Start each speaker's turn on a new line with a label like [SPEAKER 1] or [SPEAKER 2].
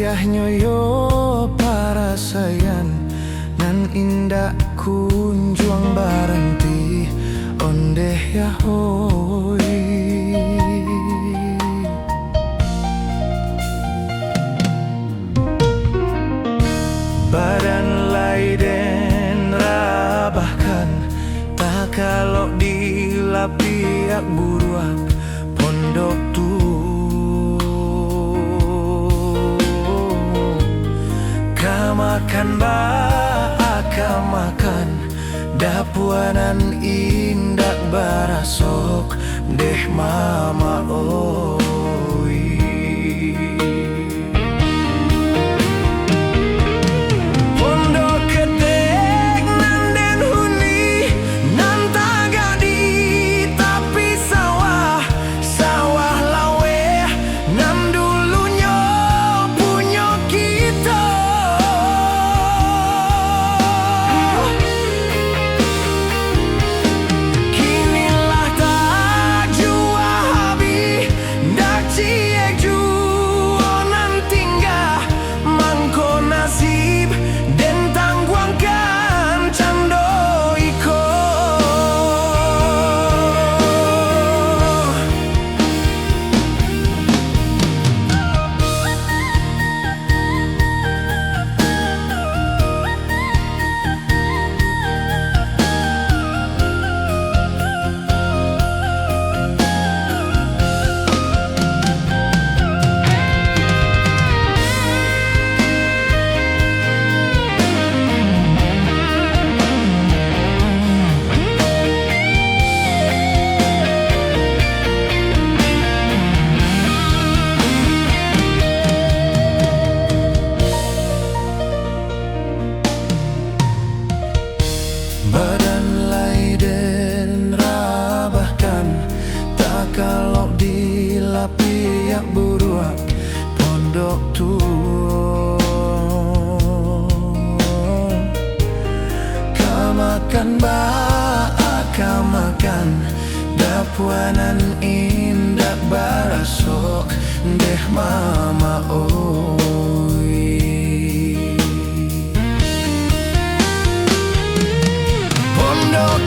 [SPEAKER 1] Yah nyoyo parasayan nan indah kunjuang barenti ondeh ya hoi. Badan laiden rabahkan tak kalau dilapiak buruak pondok tu kamakan makan dapuanan indak barasok deh mama oi. Pondok ketek nan den huni nan taga di tapi sawah lawe nan dulunya punya kita. Badan laiden rabahkan tak kalau dilapiak buruak pondok tu kamakan dapuanan indak barasok deh mama oi. Pondok